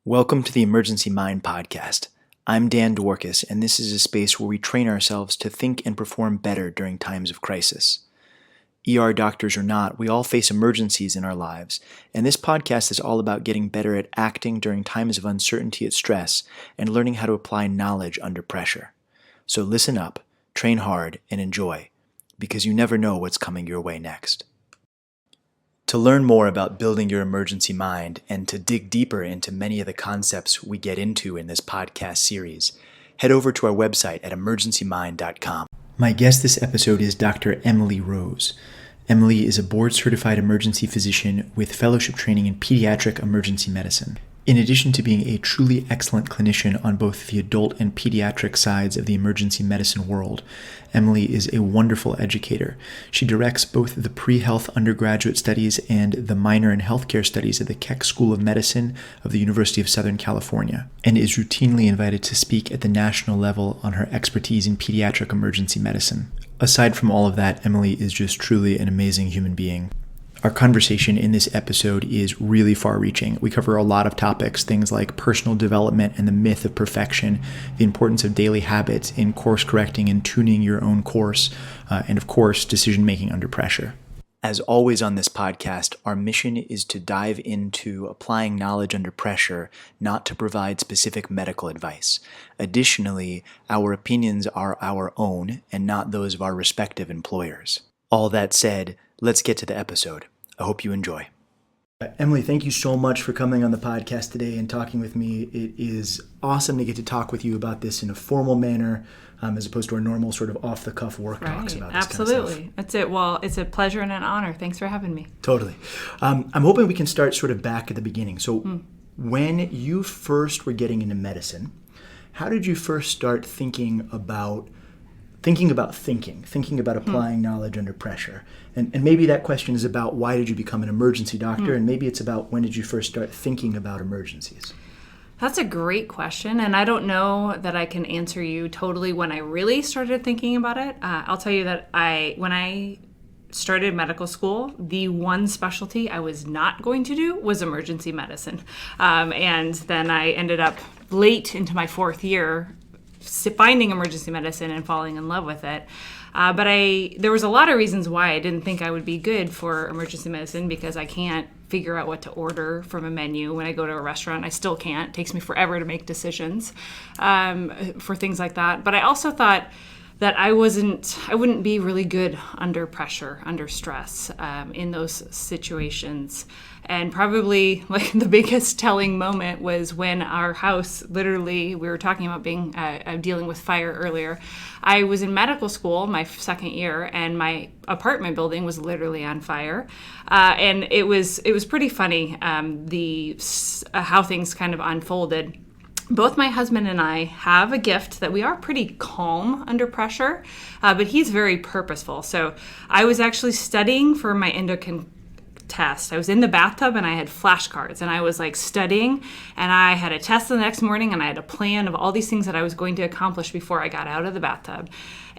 Welcome to the Emergency Mind Podcast. I'm Dan Dworkis, and this is a space where we train ourselves to think and perform better during times of crisis. ER doctors or not, we all face emergencies in our lives, and this podcast is all about getting better at acting during times of uncertainty and stress and learning how to apply knowledge under pressure. So listen up, train hard, and enjoy, because you never know what's coming your way next. To learn more about building your emergency mind and to dig deeper into many of the concepts we get into in this podcast series, head over to our website at emergencymind.com. My guest this episode is Dr. Emily Rose. Emily is a board-certified emergency physician with fellowship training in pediatric emergency medicine. In addition to being a truly excellent clinician on both the adult and pediatric sides of the emergency medicine world, Emily is a wonderful educator. She directs both the pre-health undergraduate studies and the minor in healthcare studies at the Keck School of Medicine of the University of Southern California, and is routinely invited to speak at the national level on her expertise in pediatric emergency medicine. Aside from all of that, Emily is just truly an amazing human being. Our conversation in this episode is really far-reaching. We cover a lot of topics, things like personal development and the myth of perfection, the importance of daily habits in course correcting and tuning your own course, and of course, decision-making under pressure. As always on this podcast, our mission is to dive into applying knowledge under pressure, not to provide specific medical advice. Additionally, our opinions are our own and not those of our respective employers. All that said, let's get to the episode. I hope you enjoy. Emily, thank you so much for coming on the podcast today and talking with me. It is awesome to get to talk with you about this in a formal manner, as opposed to our normal sort of off-the-cuff work talks about this absolutely. Kind of stuff. That's it. Well, it's a pleasure and an honor. Thanks for having me. Totally. I'm hoping we can start sort of back at the beginning. So when you first were getting into medicine, how did you first start thinking about applying knowledge under pressure? And maybe that question is about why did you become an emergency doctor, and maybe it's about when did you first start thinking about emergencies? That's a great question, and I don't know that I can answer you totally when I really started thinking about it. I'll tell you that when I started medical school, the one specialty I was not going to do was emergency medicine. And then I ended up late into my fourth year finding emergency medicine and falling in love with it. But there was a lot of reasons why I didn't think I would be good for emergency medicine, because I can't figure out what to order from a menu when I go to a restaurant. I still can't. It takes me forever to make decisions for things like that. But I also thought that I wouldn't be really good under pressure, under stress, in those situations. And probably like the biggest telling moment was when our house, literally, we were talking about being dealing with fire earlier. I was in medical school my second year, and my apartment building was literally on fire. And it was pretty funny, how things kind of unfolded. Both my husband and I have a gift that we are pretty calm under pressure, but he's very purposeful. So I was actually studying for my endocrine test. I was in the bathtub and I had flashcards, and I was like studying, and I had a test the next morning, and I had a plan of all these things that I was going to accomplish before I got out of the bathtub.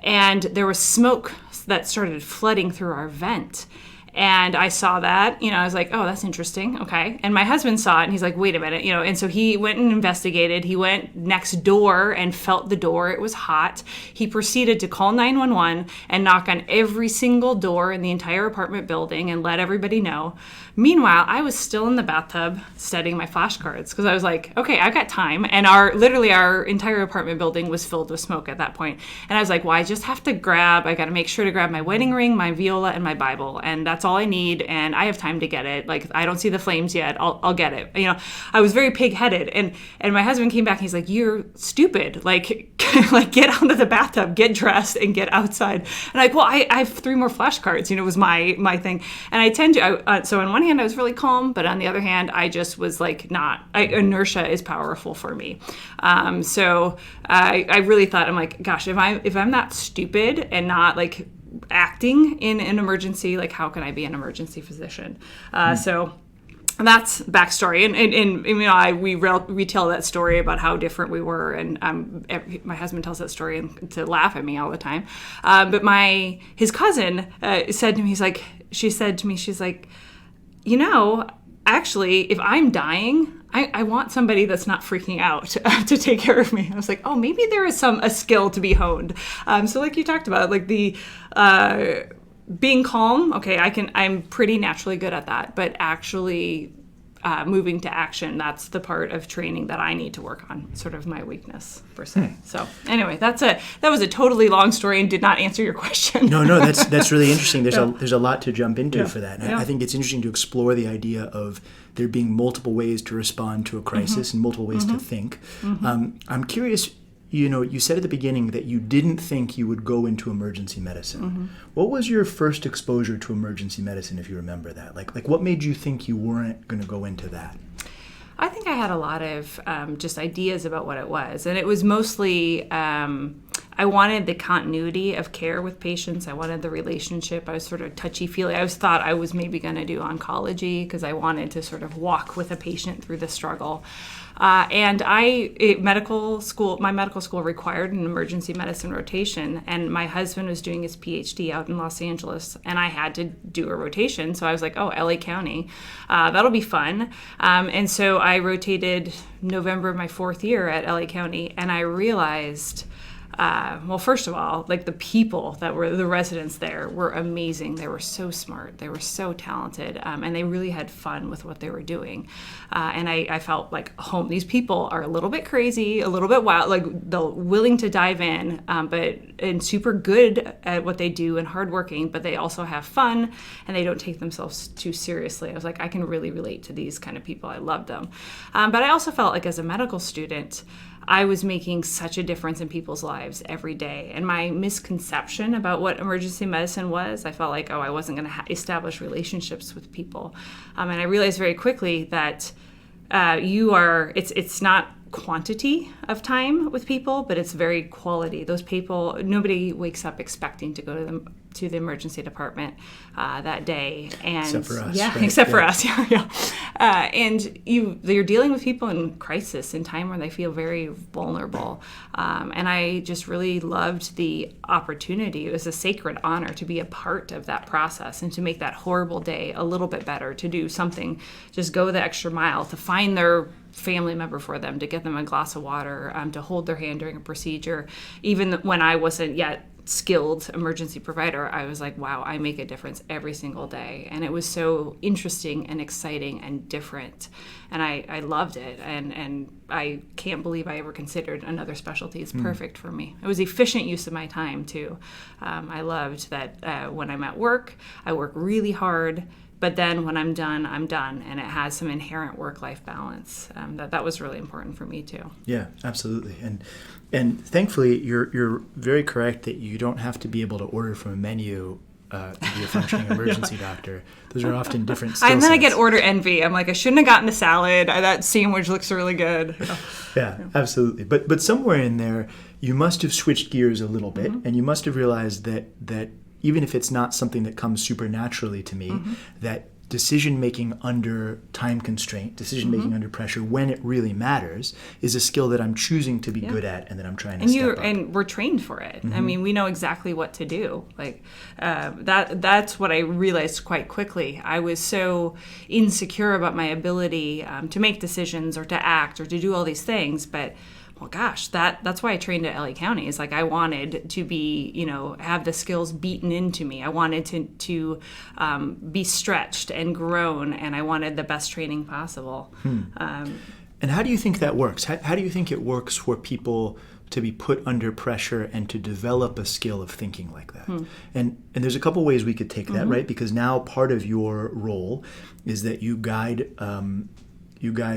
And there was smoke that started flooding through our vent. And I saw that, I was like, oh, that's interesting. Okay. And my husband saw it, and he's like, wait a minute, and so he went and investigated. He went next door and felt the door. It was hot. He proceeded to call 911 and knock on every single door in the entire apartment building and let everybody know. Meanwhile, I was still in the bathtub studying my flashcards, because I was like, okay, I've got time. And our entire apartment building was filled with smoke at that point. And I was like, well, I just have to I got to make sure to grab my wedding ring, my viola, and my Bible. And that's all I need. And I have time to get it. Like, I don't see the flames yet. I'll get it. I was very pig-headed. And my husband came back and he's like, you're stupid. Like get out of the bathtub, get dressed, and get outside. And I'm like, well, I have 3 more flashcards, was my thing. And I tend to, so on one hand, I was really calm, but on the other hand, I just was like inertia is powerful for me. So I really thought, I'm like, gosh, if I'm not stupid and not like acting in an emergency, like how can I be an emergency physician? So that's backstory, and we retell that story about how different we were, and my husband tells that story to laugh at me all the time. But his cousin said to me, she's like, actually, if I'm dying, I want somebody that's not freaking out to take care of me. I was like, oh, maybe there is a skill to be honed. So like you talked about, like the being calm. Okay, I'm pretty naturally good at that, but actually moving to action, that's the part of training that I need to work on, sort of my weakness per se. So anyway, that was a totally long story and did not answer your question. No, that's really interesting. There's a lot to jump into for that. And I think it's interesting to explore the idea of there being multiple ways to respond to a crisis and multiple ways to think. I'm curious, you said at the beginning that you didn't think you would go into emergency medicine. What was your first exposure to emergency medicine, if you remember that? Like what made you think you weren't going to go into that? I think I had a lot of just ideas about what it was. And it was mostly, I wanted the continuity of care with patients. I wanted the relationship. I was sort of touchy-feely. I always thought I was maybe going to do oncology because I wanted to sort of walk with a patient through the struggle. And my medical school required an emergency medicine rotation, and my husband was doing his PhD out in Los Angeles, and I had to do a rotation. So I was like, oh, LA County, that'll be fun. And so I rotated November of my 4th year at LA County, and I realized, well, first of all, like the people that were the residents there were amazing. They were so smart. They were so talented. And they really had fun with what they were doing. And I felt like home. These people are a little bit crazy, a little bit wild, like they're willing to dive in, and super good at what they do and hardworking, but they also have fun and they don't take themselves too seriously. I was like, I can really relate to these kind of people. I love them. But I also felt like as a medical student, I was making such a difference in people's lives every day. And my misconception about what emergency medicine was, I felt like, I wasn't going to establish relationships with people. And I realized very quickly that it's not quantity of time with people, but it's very quality. Those people, nobody wakes up expecting to go to the emergency department that day, and except for us, yeah, right? except for us, and you're dealing with people in crisis, in time where they feel very vulnerable, and I just really loved the opportunity. It was a sacred honor to be a part of that process and to make that horrible day a little bit better, to do something, just go the extra mile, to find their family member for them, to get them a glass of water, to hold their hand during a procedure. Even when I wasn't yet skilled emergency provider, I was like, wow, I make a difference every single day. And it was so interesting and exciting and different. And I loved it. And I can't believe I ever considered another specialty. It's perfect for me. It was efficient use of my time too. I loved that when I'm at work, I work really hard. But then when I'm done, and it has some inherent work-life balance. That was really important for me too. Yeah, absolutely. And thankfully, you're very correct that you don't have to be able to order from a menu to be a functioning emergency doctor. Those are often different skill sets. And then I get order envy. I'm like, I shouldn't have gotten the salad. That sandwich looks really good. Yeah, absolutely. But somewhere in there, you must have switched gears a little bit, and you must have realized that even if it's not something that comes super naturally to me, that decision-making under time constraint, decision-making under pressure, when it really matters, is a skill that I'm choosing to be good at and that I'm trying to step up. And we're trained for it. I mean, we know exactly what to do. Like that's what I realized quite quickly. I was so insecure about my ability to make decisions or to act or to do all these things, but well, gosh, that's why I trained at LA County. Is like I wanted to be, have the skills beaten into me. I wanted to be stretched and grown, and I wanted the best training possible. And how do you think that works? How do you think it works for people to be put under pressure and to develop a skill of thinking like that? And there's a couple ways we could take that, right? Because now part of your role is that you guide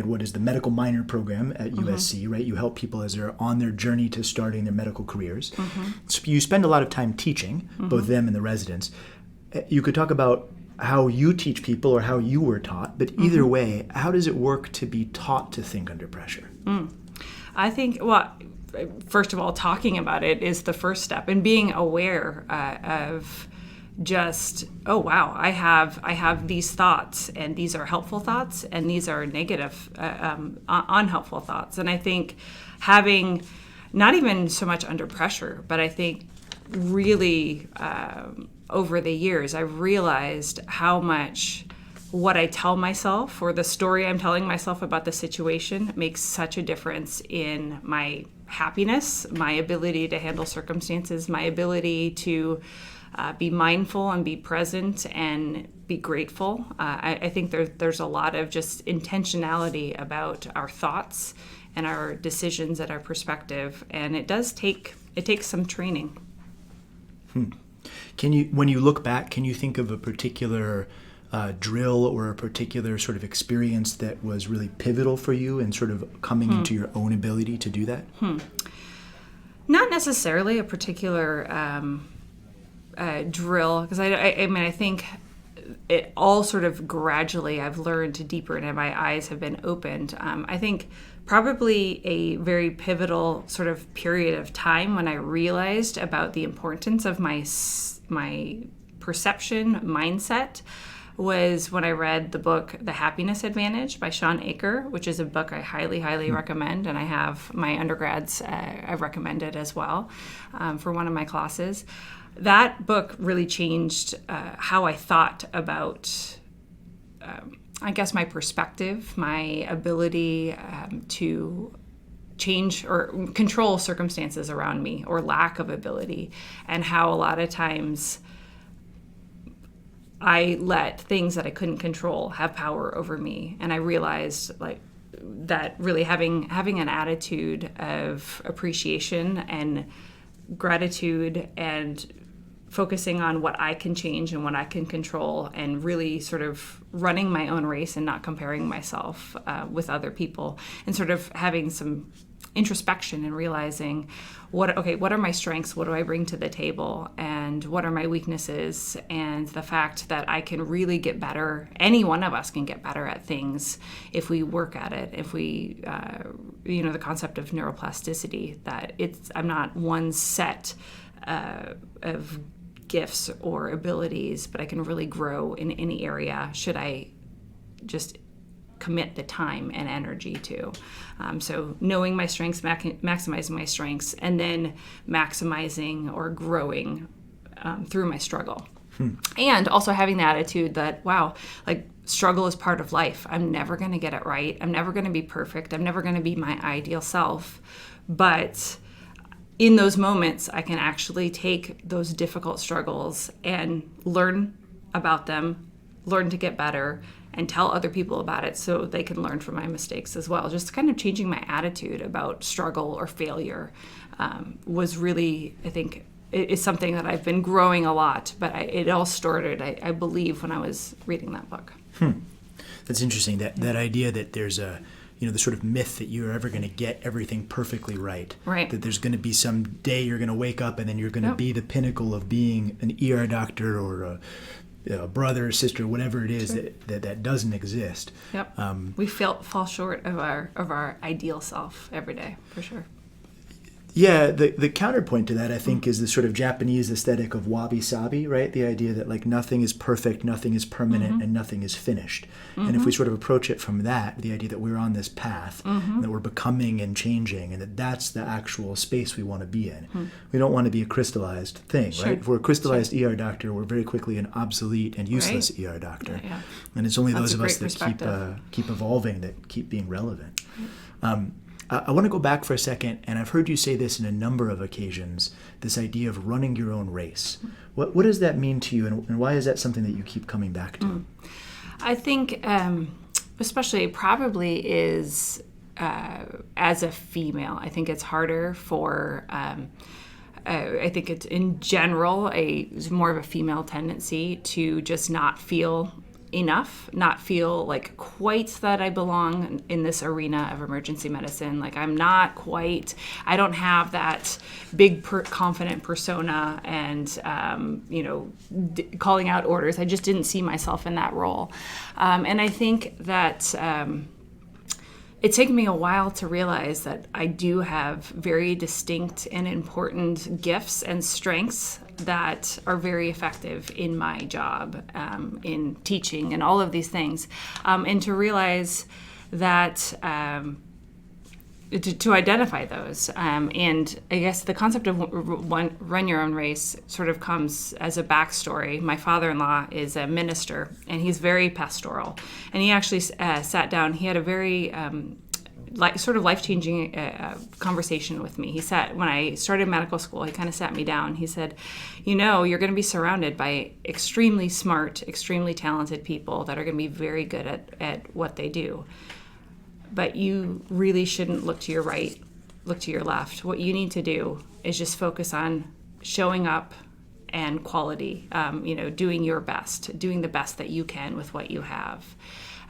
what is the medical minor program at USC, right? You help people as they're on their journey to starting their medical careers. So you spend a lot of time teaching, both them and the residents. You could talk about how you teach people or how you were taught, but either way, how does it work to be taught to think under pressure? I think, first of all, talking about it is the first step, and being aware of just, oh wow, I have these thoughts, and these are helpful thoughts, and these are negative, unhelpful thoughts. And I think having, not even so much under pressure, but I think really over the years, I've realized how much what I tell myself or the story I'm telling myself about the situation makes such a difference in my happiness, my ability to handle circumstances, my ability to be mindful and be present and be grateful. I think there's a lot of just intentionality about our thoughts and our decisions and our perspective, and it takes some training. When you look back, can you think of a particular drill or a particular sort of experience that was really pivotal for you in sort of coming into your own ability to do that? Not necessarily a particular drill, because I think it all sort of gradually I've learned to deeper and my eyes have been opened. I think probably a very pivotal sort of period of time when I realized about the importance of my perception mindset was when I read the book The Happiness Advantage by Shawn Achor, which is a book I highly, highly recommend, and I have my undergrads I've recommended as well for one of my classes. That book really changed how I thought about, I guess, my perspective, my ability to change or control circumstances around me, or lack of ability, and how a lot of times I let things that I couldn't control have power over me. And I realized that really having an attitude of appreciation and gratitude and focusing on what I can change and what I can control, and really sort of running my own race and not comparing myself with other people, and sort of having some introspection and realizing what are my strengths, what do I bring to the table, and what are my weaknesses, and the fact that I can really get better. Any one of us can get better at things if we work at it, if we the concept of neuroplasticity, that I'm not one set of gifts or abilities, but I can really grow in any area should I just commit the time and energy to. So knowing my strengths, maximizing my strengths, and then maximizing or growing through my struggle. And also having the attitude that, struggle is part of life. I'm never going to get it right. I'm never going to be perfect. I'm never going to be my ideal self. But in those moments, I can actually take those difficult struggles and learn about them, learn to get better, and tell other people about it so they can learn from my mistakes as well. Just kind of changing my attitude about struggle or failure was really, I think, it's something that I've been growing a lot, but it all started, I believe, when I was reading that book. That's interesting, that idea that there's the sort of myth that you're ever going to get everything perfectly right. Right. That there's going to be some day you're going to wake up and then you're going to be the pinnacle of being an ER doctor or a brother or sister, whatever it is. Sure. that doesn't exist. Yep. We fall short of our ideal self every day, for sure. Yeah, the counterpoint to that, I think, is the sort of Japanese aesthetic of wabi-sabi, right? The idea that nothing is perfect, nothing is permanent, and nothing is finished. And if we sort of approach it from that, the idea that we're on this path, that we're becoming and changing, and that's the actual space we want to be in. We don't want to be a crystallized thing, right? If we're a crystallized ER doctor, we're very quickly an obsolete and useless ER doctor. Yeah. And it's only those of us that keep evolving, that keep being relevant. I want to go back for a second, and I've heard you say this in a number of occasions, this idea of running your own race. What does that mean to you, and why is that something that you keep coming back to? I think especially probably is as a female, I think it's harder for, I think it's in general more of a female tendency to just not feel enough, not feel like quite that I belong in this arena of emergency medicine. Like I don't have that big confident persona and, calling out orders. I just didn't see myself in that role. And I think that it's taken me a while to realize that I do have very distinct and important gifts and strengths that are very effective in my job, in teaching and all of these things. And to realize that to identify those. And I guess the concept of run your own race sort of comes as a backstory. My father-in-law is a minister, and he's very pastoral. And he actually sat down. He had a very sort of life-changing conversation with me. He said, when I started medical school, he kind of sat me down. He said, you're going to be surrounded by extremely smart, extremely talented people that are going to be very good at what they do. But you really shouldn't look to your right, look to your left. What you need to do is just focus on showing up and quality, doing your best, doing the best that you can with what you have.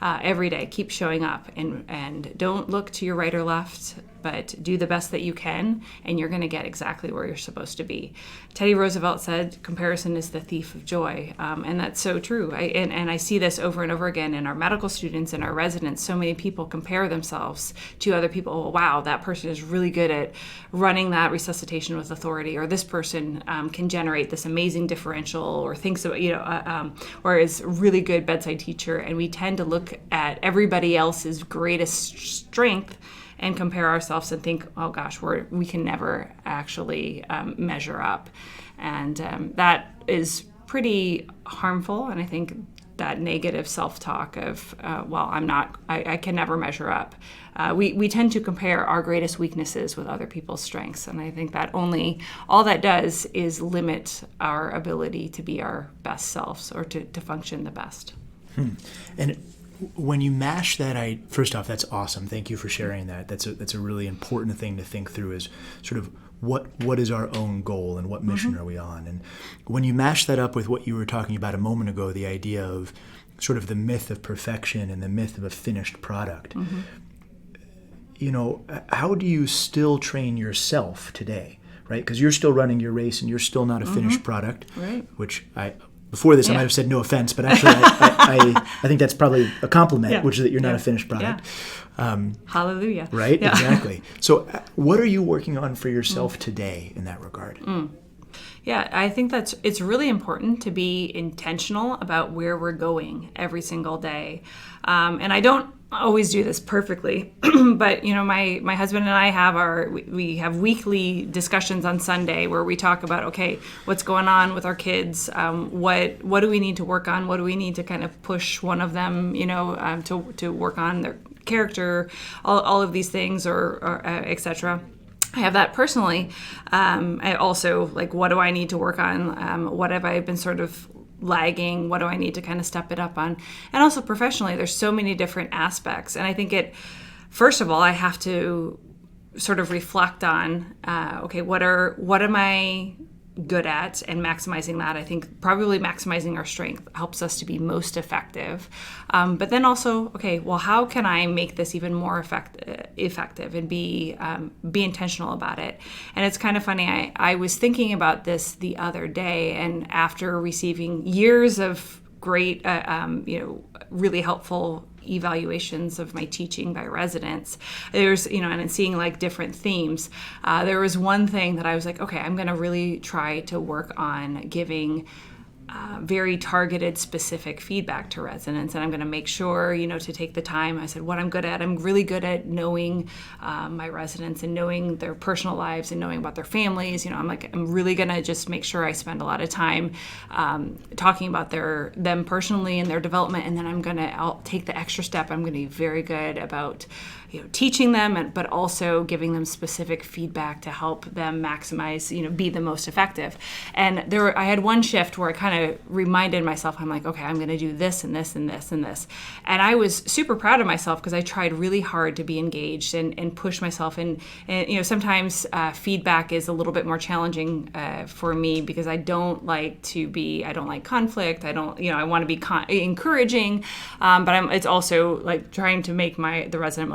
Every day, keep showing up and don't look to your right or left, but do the best that you can, and you're going to get exactly where you're supposed to be. Teddy Roosevelt said, comparison is the thief of joy, and that's so true. I see this over and over again in our medical students and our residents. So many people compare themselves to other people. Oh, wow, that person is really good at running that resuscitation with authority, or this person can generate this amazing differential, or thinks of, or is a really good bedside teacher, and we tend to look at everybody else's greatest strength and compare ourselves and think, oh gosh, we can never actually measure up. And that is pretty harmful. And I think that negative self-talk of, I can never measure up. We tend to compare our greatest weaknesses with other people's strengths. And I think that all that does is limit our ability to be our best selves, or to function the best. And when you mash that, first off, that's awesome. Thank you for sharing that. That's a really important thing to think through, is sort of what is our own goal and what mission are we on? And when you mash that up with what you were talking about a moment ago, the idea of sort of the myth of perfection and the myth of a finished product, how do you still train yourself today, right? Because you're still running your race and you're still not a finished product, right? Which before this, I might have said no offense, but actually I think that's probably a compliment, which is that you're not a finished product. Hallelujah. Right? Yeah. Exactly. So what are you working on for yourself today in that regard? Yeah, I think it's really important to be intentional about where we're going every single day. And I don't always do this perfectly, but my husband and I we have weekly discussions on Sunday where we talk about, okay, what's going on with our kids, what do we need to work on, what do we need to kind of push one of them, to work on their character, all of these things, or etc. I have that personally. I also, what do I need to work on? What have I been sort of lagging? What do I need to kind of step it up on? And also professionally, there's so many different aspects. And I think first of all, I have to sort of reflect on, okay, what am I good at, and maximizing that. I think probably maximizing our strength helps us to be most effective. But then also, okay, well, how can I make this even more effective and be intentional about it? And it's kind of funny. I was thinking about this the other day, and after receiving years of great, really helpful evaluations of my teaching by residents, there's, and seeing different themes, there was one thing that I was like, okay, I'm going to really try to work on giving very targeted, specific feedback to residents, and I'm going to make sure, to take the time. I said, what I'm good at, I'm really good at knowing my residents and knowing their personal lives and knowing about their families. I'm really going to just make sure I spend a lot of time talking about them personally and their development, and then I'll take the extra step. I'm going to be very good about teaching them, but also giving them specific feedback to help them maximize, be the most effective. And I had one shift where I kind of reminded myself, I'm like, okay, I'm going to do this and this and this and this. And I was super proud of myself because I tried really hard to be engaged and push myself. And sometimes feedback is a little bit more challenging for me because I don't like conflict. I want to be encouraging, but it's also like trying to make the resident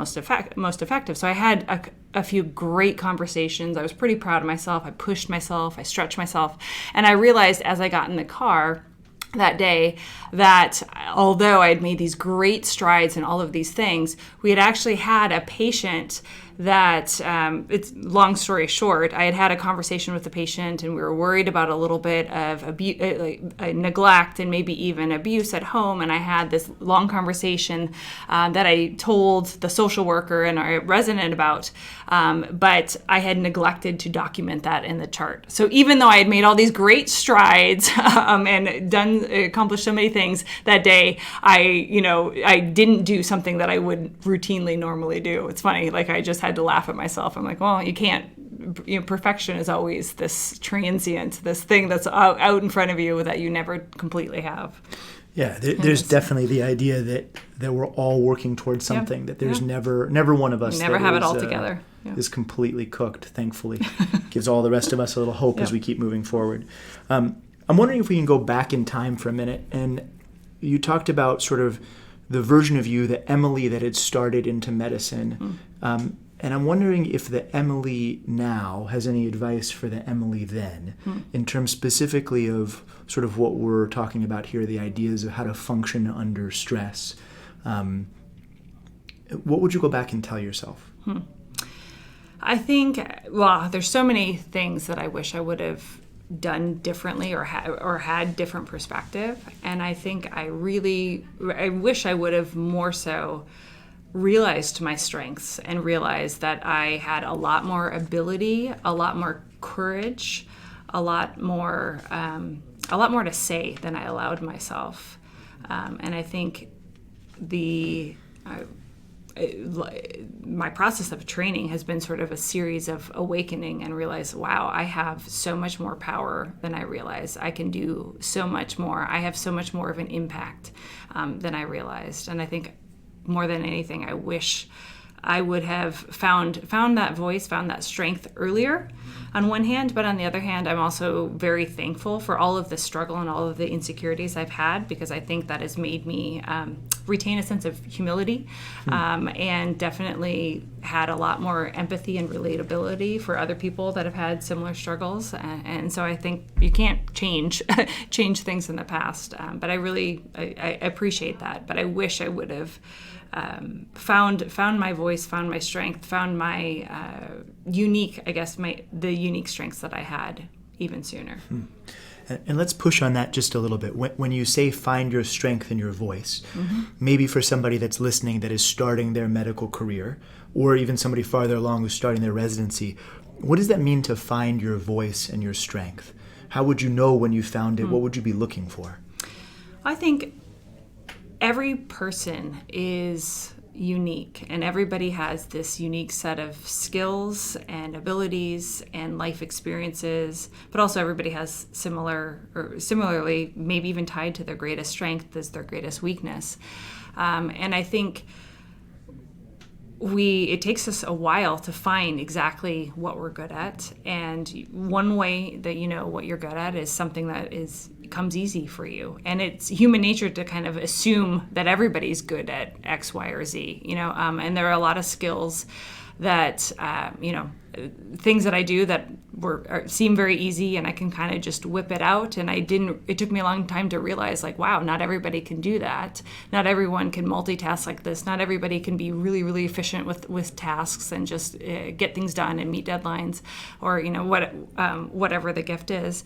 most effective. So I had a few great conversations. I was pretty proud of myself. I pushed myself. I stretched myself. And I realized as I got in the car that day that although I had made these great strides in all of these things, we had actually had a patient that it's long story short, I had a conversation with the patient, and we were worried about a little bit of neglect and maybe even abuse at home. And I had this long conversation that I told the social worker and our resident about, but I had neglected to document that in the chart. So even though I had made all these great strides and accomplished so many things that day, I didn't do something that I would routinely normally do. It's funny, like I just had to laugh at myself. I'm like, well, you can't, perfection is always this transient, this thing that's out in front of you that you never completely have. Yeah, there's definitely the idea that we're all working towards something, that there's never one of us never have it all together. Is completely cooked, thankfully. Gives all the rest of us a little hope as we keep moving forward. I'm wondering if we can go back in time for a minute. And you talked about sort of the version of you, the Emily that had started into medicine. And I'm wondering if the Emily now has any advice for the Emily then, in terms specifically of sort of what we're talking about here, the ideas of how to function under stress. What would you go back and tell yourself? I think, well, there's so many things that I wish I would have done differently or had different perspective. And I think I wish I would have more so realized my strengths and realized that I had a lot more ability, a lot more courage, a lot more to say than I allowed myself. And I think my process of training has been sort of a series of awakening and realize, wow, I have so much more power than I realize. I can do so much more. I have so much more of an impact than I realized. And I think more than anything, I wish I would have found that voice, found that strength earlier on one hand, but on the other hand, I'm also very thankful for all of the struggle and all of the insecurities I've had, because I think that has made me retain a sense of humility and definitely had a lot more empathy and relatability for other people that have had similar struggles. And so I think you can't change things in the past, but I appreciate that. But I wish I would have found my voice, found my strength, found my the unique strengths that I had even sooner. And let's push on that just a little bit. When you say find your strength in your voice, maybe for somebody that's listening that is starting their medical career, or even somebody farther along who's starting their residency, what does that mean to find your voice and your strength? How would you know when you found it? What would you be looking for? I think every person is unique, and everybody has this unique set of skills and abilities and life experiences, but also everybody has similarly, maybe even tied to their greatest strength is their greatest weakness. And I think it takes us a while to find exactly what we're good at. And one way that you know what you're good at is something that comes easy for you. And it's human nature to kind of assume that everybody's good at X, Y, or Z, and there are a lot of skills that, things that I do that seem very easy, and I can kind of just whip it out. And it took me a long time to realize, like, wow, not everybody can do that. Not everyone can multitask like this. Not everybody can be really, really efficient with tasks and just get things done and meet deadlines, or, whatever the gift is.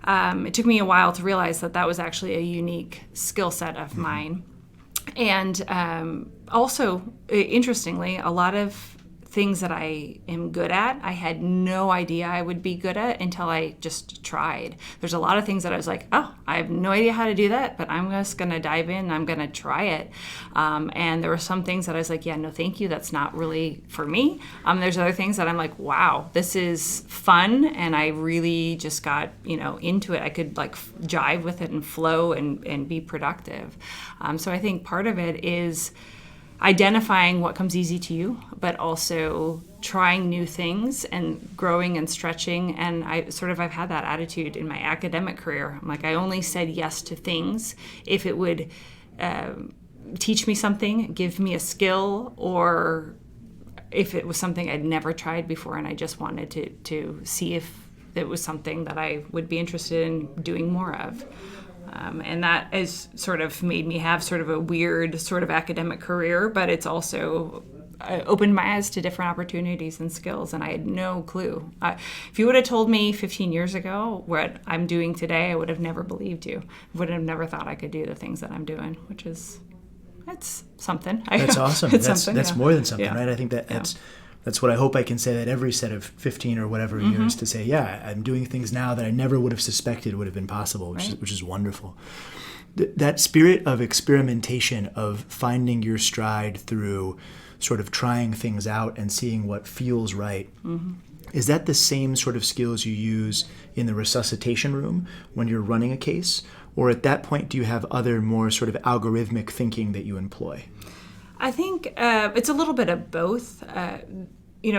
It took me a while to realize that was actually a unique skill set of mine. And also, interestingly, a lot of things that I am good at, I had no idea I would be good at until I just tried. There's a lot of things that I was like, oh, I have no idea how to do that, but I'm just going to dive in and I'm going to try it. And there were some things that I was like, yeah, no, thank you. That's not really for me. There's other things that I'm like, wow, this is fun. And I really just got, into it. I could jive with it and flow and be productive. So I think part of it is identifying what comes easy to you, but also trying new things and growing and stretching. And I've had that attitude in my academic career. I'm like, I only said yes to things if it would teach me something, give me a skill, or if it was something I'd never tried before and I just wanted to see if it was something that I would be interested in doing more of. And that has sort of made me have sort of a weird sort of academic career, but it's also opened my eyes to different opportunities and skills, and I had no clue. If you would have told me 15 years ago what I'm doing today, I would have never believed you. I would have never thought I could do the things that I'm doing, which is, it's something. That's awesome. That's more than something, right? I think that's what I hope I can say that every set of 15 or whatever years to say, I'm doing things now that I never would have suspected would have been possible, which is wonderful. That spirit of experimentation, of finding your stride through sort of trying things out and seeing what feels right, is that the same sort of skills you use in the resuscitation room when you're running a case? Or at that point, do you have other more sort of algorithmic thinking that you employ? I think it's a little bit of both.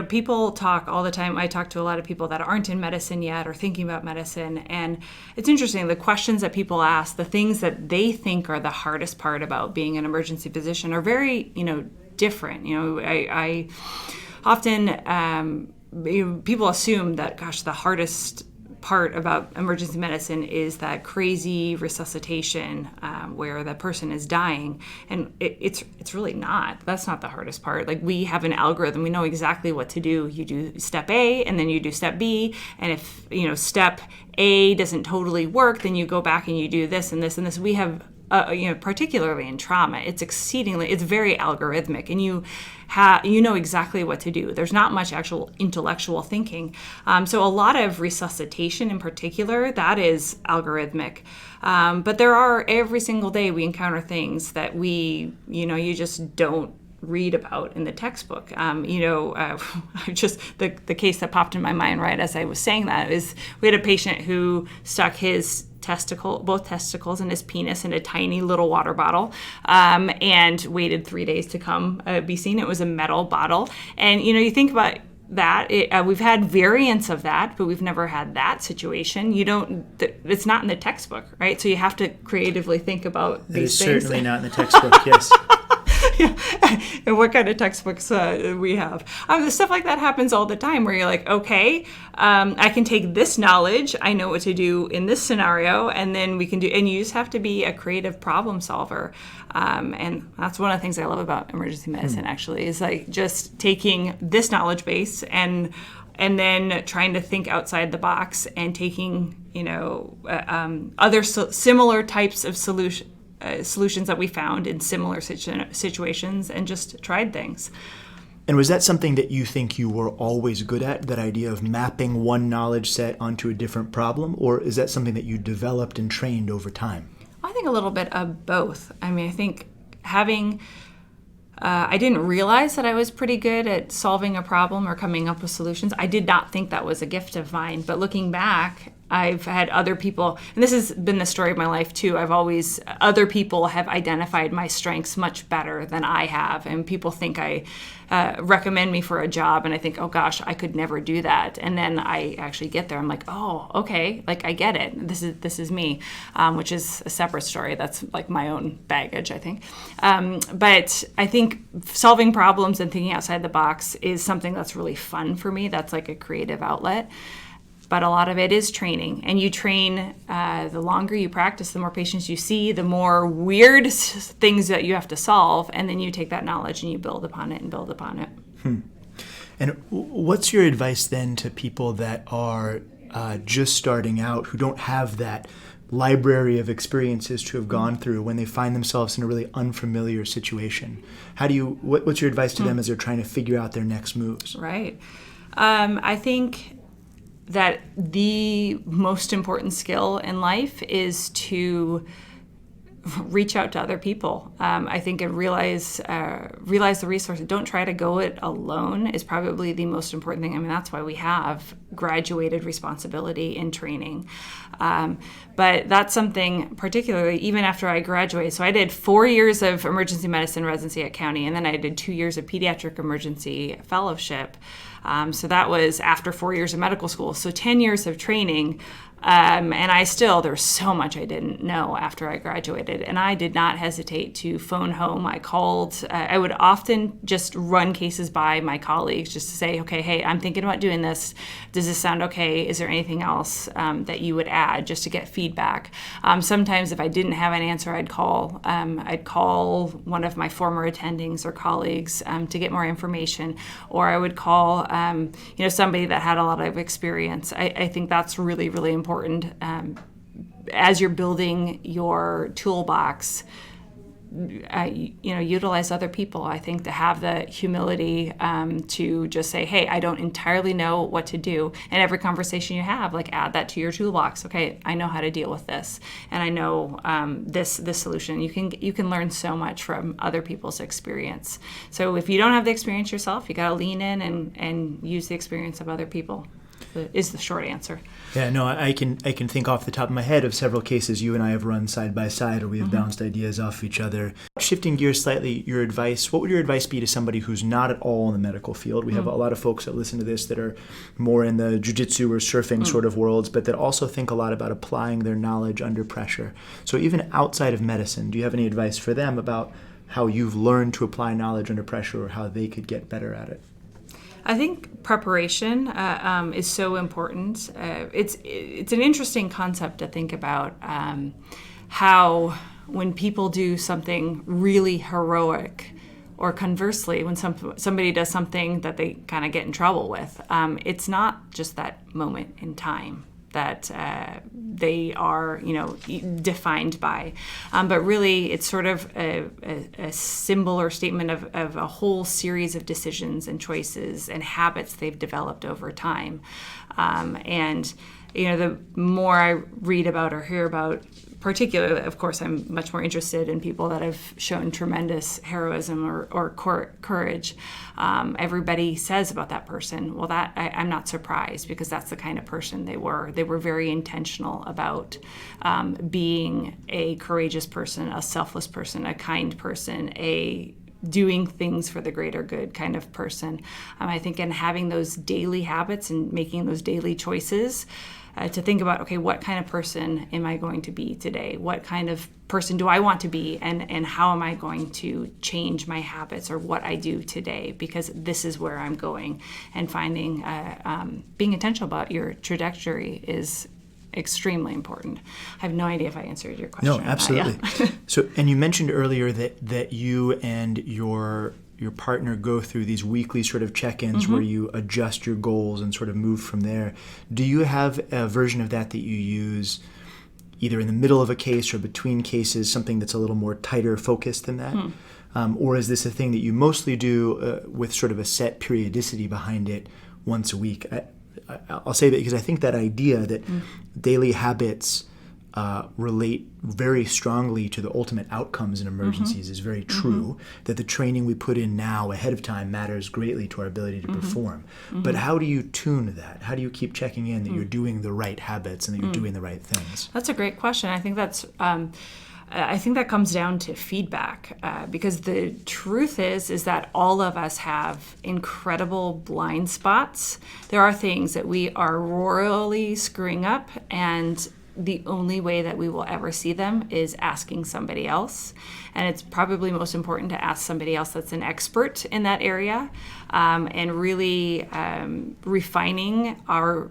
People talk all the time. I talk to a lot of people that aren't in medicine yet or thinking about medicine. And it's interesting, the questions that people ask, the things that they think are the hardest part about being an emergency physician are very, different. I often, people assume that, the hardest part about emergency medicine is that crazy resuscitation where the person is dying, and it's really not. That's not the hardest part. Like, we have an algorithm. We know exactly what to do. You do step A, and then you do step B, and if step A doesn't totally work, then you go back and you do this and this and this. We have particularly in trauma, it's very algorithmic, and you know exactly what to do. There's not much actual intellectual thinking. So a lot of resuscitation in particular, that is algorithmic. But there are, every single day we encounter things that you just don't read about in the textbook. Just the case that popped in my mind right as I was saying that is, we had a patient who stuck his both testicles and his penis in a tiny little water bottle, and waited 3 days to come be seen. It was a metal bottle. And, you think about that. We've had variants of that, but we've never had that situation. It's not in the textbook, right? So you have to creatively think about these things. It's certainly not in the textbook, yes. And what kind of textbooks we have. Stuff like that happens all the time where you're like, okay, I can take this knowledge, I know what to do in this scenario, and then we can do, and you just have to be a creative problem solver. And that's one of the things I love about emergency medicine, actually, is like just taking this knowledge base and then trying to think outside the box and taking, other similar types of solutions that we found in similar situations and just tried things. And was that something that you think you were always good at, that idea of mapping one knowledge set onto a different problem? Or is that something that you developed and trained over time? I think a little bit of both. I mean, I think I didn't realize that I was pretty good at solving a problem or coming up with solutions. I did not think that was a gift of mine. But looking back, I've had other people, and this has been the story of my life too, other people have identified my strengths much better than I have. And people think recommend me for a job, and I think, oh gosh, I could never do that. And then I actually get there. I'm like, oh, okay, like I get it. This is me, which is a separate story. That's like my own baggage, I think. But I think solving problems and thinking outside the box is something that's really fun for me. That's like a creative outlet. But a lot of it is training. And you train, the longer you practice, the more patients you see, the more weird things that you have to solve. And then you take that knowledge and you build upon it and build upon it. And what's your advice then to people that are just starting out, who don't have that library of experiences to have gone through when they find themselves in a really unfamiliar situation? What's your advice to them as they're trying to figure out their next moves? Right. I think that the most important skill in life is to reach out to other people. I think and realize the resources. Don't try to go it alone is probably the most important thing. I mean, that's why we have graduated responsibility in training. But that's something particularly, even after I graduated. So I did 4 years of emergency medicine residency at County, and then I did 2 years of pediatric emergency fellowship. So that was after 4 years of medical school. So 10 years of training. And there's so much I didn't know after I graduated, and I did not hesitate to phone home. I would often just run cases by my colleagues just to say, okay, hey, I'm thinking about doing this. Does this sound okay? Is there anything else that you would add, just to get feedback? Sometimes if I didn't have an answer, I'd call one of my former attendings or colleagues to get more information, or I would call somebody that had a lot of experience. I think that's really, really important. As you're building your toolbox, utilize other people. I think to have the humility to just say, hey, I don't entirely know what to do. And every conversation you have, add that to your toolbox. Okay, I know how to deal with this, and I know this solution. You can learn so much from other people's experience. So if you don't have the experience yourself, you got to lean in and use the experience of other people. Is the short answer. Yeah, no, I can think off the top of my head of several cases you and I have run side by side, or we have bounced ideas off each other. Shifting gears slightly, what would your advice be to somebody who's not at all in the medical field? We have a lot of folks that listen to this that are more in the jiu-jitsu or surfing sort of worlds, but that also think a lot about applying their knowledge under pressure. So even outside of medicine, do you have any advice for them about how you've learned to apply knowledge under pressure, or how they could get better at it? I think preparation is so important. It's an interesting concept to think about, how when people do something really heroic, or conversely, when somebody does something that they kind of get in trouble with, it's not just that moment in time that they are, defined by. But really, it's sort of a symbol or statement of a whole series of decisions and choices and habits they've developed over time. And the more I read about or hear about, particularly, of course, I'm much more interested in people that have shown tremendous heroism or courage. Everybody says about that person, well, I'm not surprised, because that's the kind of person they were. They were very intentional about being a courageous person, a selfless person, a kind person, a doing things for the greater good kind of person. I think in having those daily habits and making those daily choices, to think about, okay, what kind of person am I going to be today? What kind of person do I want to be? And how am I going to change my habits or what I do today? Because this is where I'm going. And finding, being intentional about your trajectory is extremely important. I have no idea if I answered your question. No, absolutely. So, and you mentioned earlier that you and your partner go through these weekly sort of check-ins where you adjust your goals and sort of move from there. Do you have a version of that you use either in the middle of a case or between cases, something that's a little more tighter focused than that? Or is this a thing that you mostly do with sort of a set periodicity behind it once a week? I'll say that because I think that idea that daily habits relate very strongly to the ultimate outcomes in emergencies is very true, that the training we put in now ahead of time matters greatly to our ability to perform. But how do you tune that? How do you keep checking in that you're doing the right habits and that you're doing the right things? That's a great question. I think that comes down to feedback, because the truth is that all of us have incredible blind spots. There are things that we are royally screwing up, and the only way that we will ever see them is asking somebody else. And it's probably most important to ask somebody else that's an expert in that area, and really refining our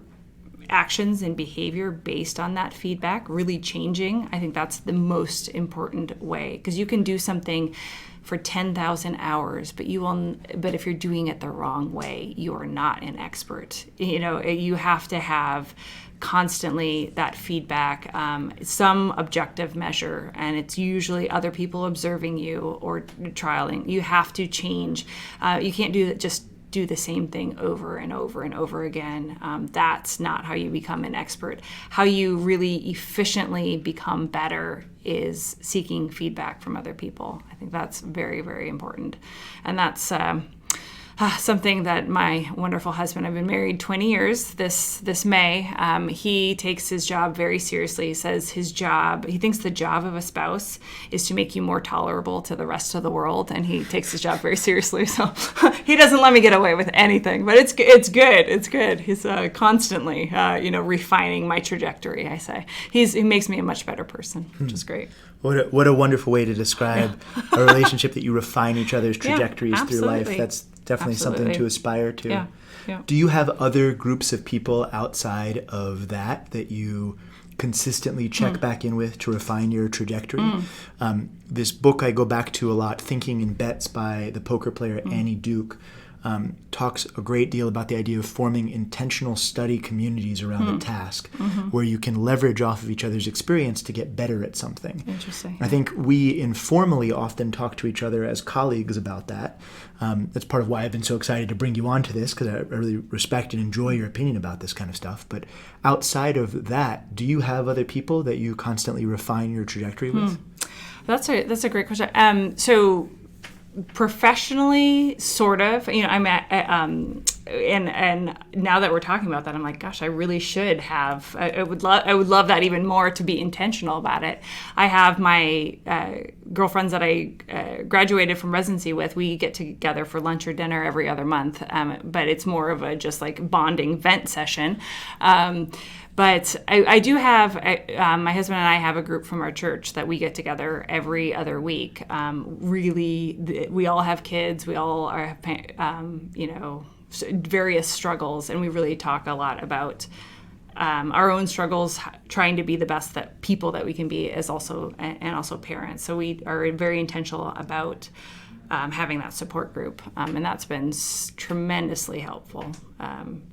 actions and behavior based on that feedback, really changing. I think that's the most important way, because you can do something for 10,000 hours, but if you're doing it the wrong way, you are not an expert. You have to have constantly that feedback, some objective measure, and it's usually other people observing you or trialing. You have to change. You can't just do the same thing over and over and over again. That's not how you become an expert. How you really efficiently become better is seeking feedback from other people. I think that's very, very important. And that's something that my wonderful husband, I've been married 20 years this May, he takes his job very seriously. He says he thinks the job of a spouse is to make you more tolerable to the rest of the world, and he takes his job very seriously. So he doesn't let me get away with anything, but it's good. It's good. He's constantly, refining my trajectory, I say. He makes me a much better person, which is great. What a wonderful way to describe a relationship, that you refine each other's trajectories through life. That's definitely something to aspire to. Yeah. Yeah. Do you have other groups of people outside of that you consistently check back in with to refine your trajectory? This book I go back to a lot, Thinking in Bets by the poker player Annie Duke, talks a great deal about the idea of forming intentional study communities around a task where you can leverage off of each other's experience to get better at something. Interesting. I think we informally often talk to each other as colleagues about that. That's part of why I've been so excited to bring you onto this, because I really respect and enjoy your opinion about this kind of stuff. But outside of that, do you have other people that you constantly refine your trajectory with? That's a great question. So professionally, sort of, I'm at, and now that we're talking about that, I'm like, gosh, I really should have. I would love that even more, to be intentional about it. I have my girlfriends that I graduated from residency with. We get together for lunch or dinner every other month, but it's more of a just like bonding vent session. But I do have, my husband and I have a group from our church that we get together every other week. Really, we all have kids. We all have, various struggles. And we really talk a lot about our own struggles, trying to be the best people that we can be, and also parents. So we are very intentional about having that support group. And that's been tremendously helpful,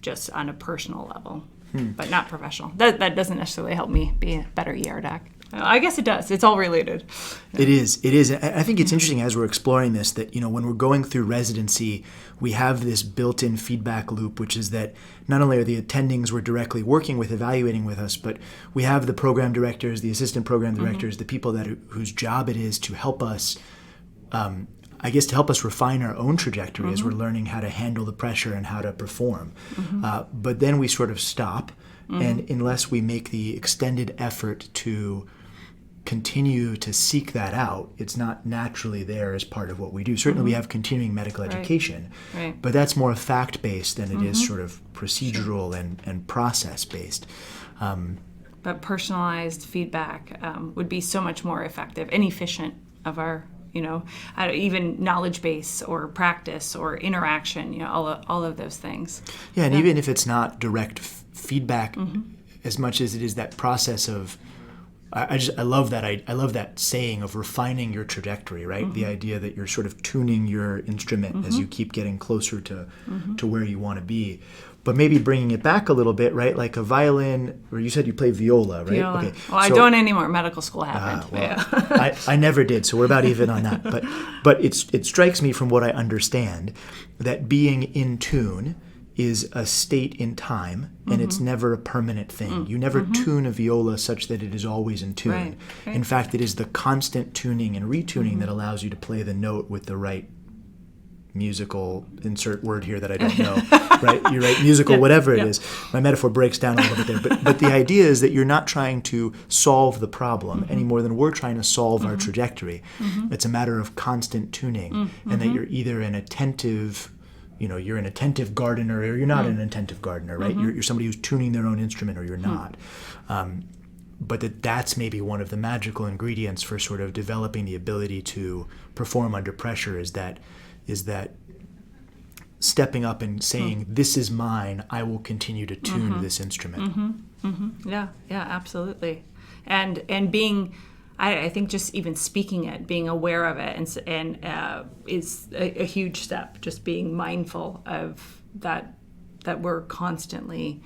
just on a personal level. But not professional. That doesn't necessarily help me be a better ER doc. I guess it does. It's all related. It is. I think it's interesting as we're exploring this that, when we're going through residency, we have this built-in feedback loop, which is that not only are the attendings we're directly working with, evaluating with us, but we have the program directors, the assistant program directors, the people whose job it is to help us to help us refine our own trajectory as we're learning how to handle the pressure and how to perform. But then we sort of stop, and unless we make the extended effort to continue to seek that out, it's not naturally there as part of what we do. Certainly we have continuing medical education, but that's more fact-based than it is sort of procedural and process-based. But personalized feedback would be so much more effective and efficient of our even knowledge base or practice or interaction, all of those things. Yeah, and even if it's not direct feedback, as much as it is that process of, I love that. I love that saying of refining your trajectory, right? The idea that you're sort of tuning your instrument as you keep getting closer to where you want to be. But maybe bringing it back a little bit, right? Like a violin, or you said you play viola, right? Viola. Okay. Well, I don't anymore. Medical school happened. I never did, so we're about even on that. But it strikes me from what I understand that being in tune is a state in time, and it's never a permanent thing. You never tune a viola such that it is always in tune. Right. In fact, it is the constant tuning and retuning that allows you to play the note with the right musical, insert word here that I don't know, right? You're right, musical, whatever it is. My metaphor breaks down a little bit there. But the idea is that you're not trying to solve the problem any more than we're trying to solve our trajectory. It's a matter of constant tuning, and that you're either an attentive, you're an attentive gardener or you're not an attentive gardener, right? You're somebody who's tuning their own instrument or you're not. But that's maybe one of the magical ingredients for sort of developing the ability to perform under pressure is that stepping up and saying, this is mine, I will continue to tune this instrument. Yeah, absolutely. And being, I think just even speaking it, being aware of it and is a huge step, just being mindful of that we're constantly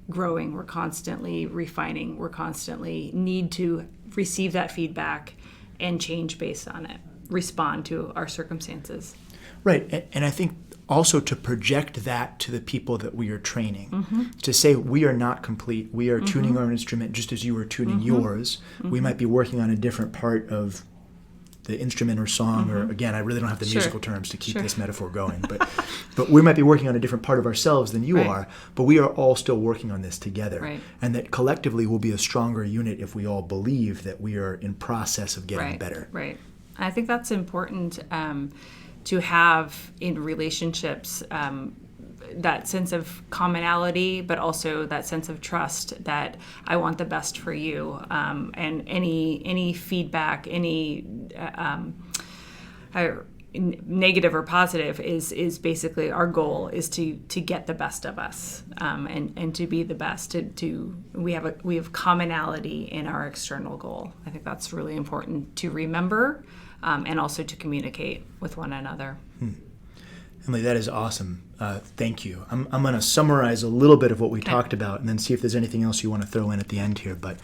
growing, we're constantly refining, we're constantly need to receive that feedback and change based on it, respond to our circumstances. Right, and I think also to project that to the people that we are training, to say we are not complete, we are tuning our instrument just as you are tuning yours. We might be working on a different part of the instrument or song, or again, I really don't have the musical terms to keep Sure. this metaphor going, but we might be working on a different part of ourselves than you Right. are, but we are all still working on this together. Right. And that collectively we'll be a stronger unit if we all believe that we are in process of getting better. Right. I think that's important to have in relationships, that sense of commonality, but also that sense of trust that I want the best for you. And any feedback, any negative or positive is basically our goal is to get the best of us, and to be the best. We have commonality in our external goal. I think that's really important to remember, and also to communicate with one another. Emily, that is awesome. Thank you. I'm going to summarize a little bit of what we talked about and then see if there's anything else you want to throw in at the end here. But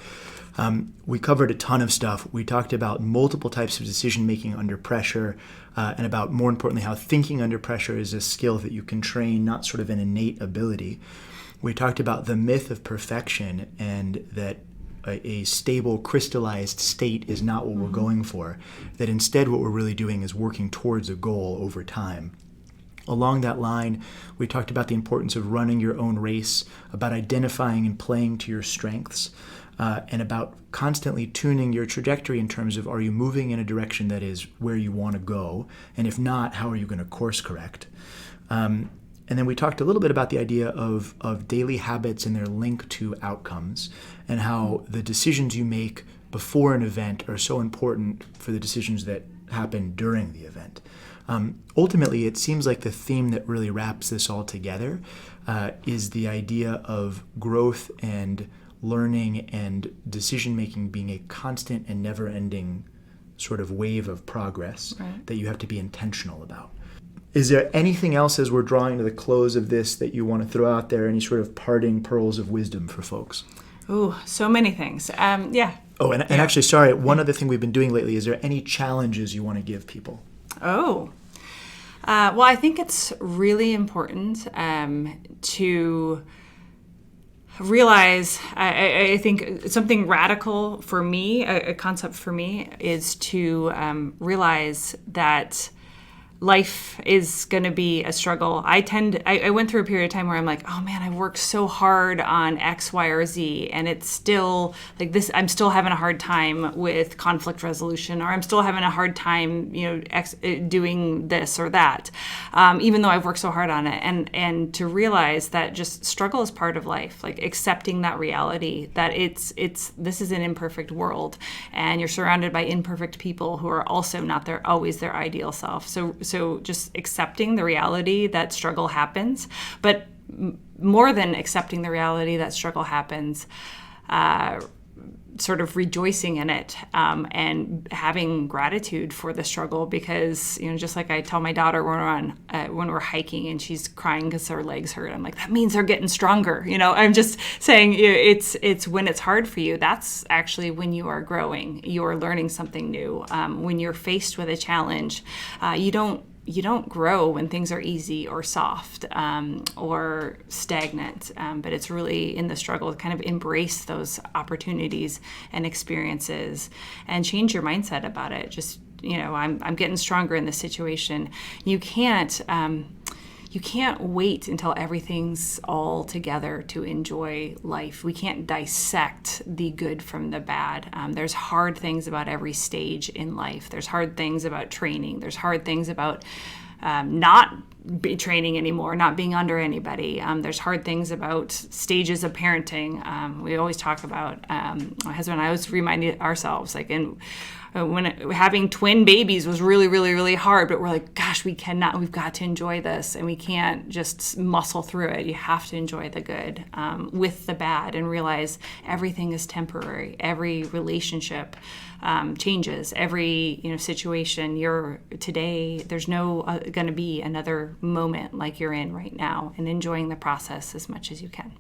we covered a ton of stuff. We talked about multiple types of decision-making under pressure, and about, more importantly, how thinking under pressure is a skill that you can train, not sort of an innate ability. We talked about the myth of perfection and that a stable, crystallized state is not what we're going for, that instead what we're really doing is working towards a goal over time. Along that line, we talked about the importance of running your own race, about identifying and playing to your strengths, and about constantly tuning your trajectory in terms of, are you moving in a direction that is where you want to go? And if not, how are you going to course correct? And then we talked a little bit about the idea of daily habits and their link to outcomes, and how the decisions you make before an event are so important for the decisions that happen during the event. Ultimately, it seems like the theme that really wraps this all together is the idea of growth and learning and decision-making being a constant and never-ending sort of wave of progress that you have to be intentional about. Is there anything else as we're drawing to the close of this that you want to throw out there, any sort of parting pearls of wisdom for folks? Ooh, so many things. Yeah. Oh, and actually, sorry, one other thing we've been doing lately, is there any challenges you want to give people? Oh. Well, I think it's really important to realize, I think something radical for me, a concept for me, is to realize that life is going to be a struggle. I went through a period of time where I'm like, oh man, I've worked so hard on X, Y, or Z, and it's still like this. I'm still having a hard time with conflict resolution, or I'm still having a hard time, doing this or that, even though I've worked so hard on it. And to realize that just struggle is part of life, like accepting that reality that this is an imperfect world, and you're surrounded by imperfect people who are also not always their ideal self. So just accepting the reality that struggle happens, but more than accepting the reality that struggle happens, sort of rejoicing in it, and having gratitude for the struggle, because just like I tell my daughter when we're hiking and she's crying because her legs hurt, I'm like, that means they're getting stronger. I'm just saying it's when it's hard for you, that's actually when you are growing, you're learning something new. When you're faced with a challenge, you don't grow when things are easy or soft, or stagnant, but it's really in the struggle to kind of embrace those opportunities and experiences and change your mindset about it. Just, I'm getting stronger in this situation. You can't wait until everything's all together to enjoy life. We can't dissect the good from the bad. There's hard things about every stage in life. There's hard things about training. There's hard things about not be training anymore, not being under anybody. There's hard things about stages of parenting. We always talk about, my husband and I always remind ourselves, like, when having twin babies was really, really, really hard, but we're like, gosh, we've got to enjoy this, and we can't just muscle through it. You have to enjoy the good with the bad, and realize everything is temporary. Every relationship changes. Every situation today, there's no going to be another moment like you're in right now, and enjoying the process as much as you can.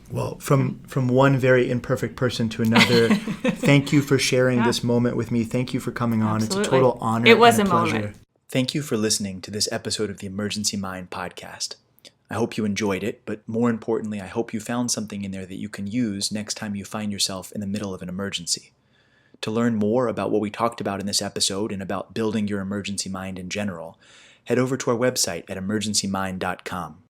Well, from one very imperfect person to another, thank you for sharing this moment with me. Thank you for coming on. Absolutely. It's a total honor. It was and a pleasure. moment. Thank you for listening to this episode of the Emergency Mind podcast. I hope you enjoyed it, but more importantly, I hope you found something in there that you can use next time you find yourself in the middle of an emergency. To learn more about what we talked about in this episode and about building your emergency mind in general, head over to our website at emergencymind.com.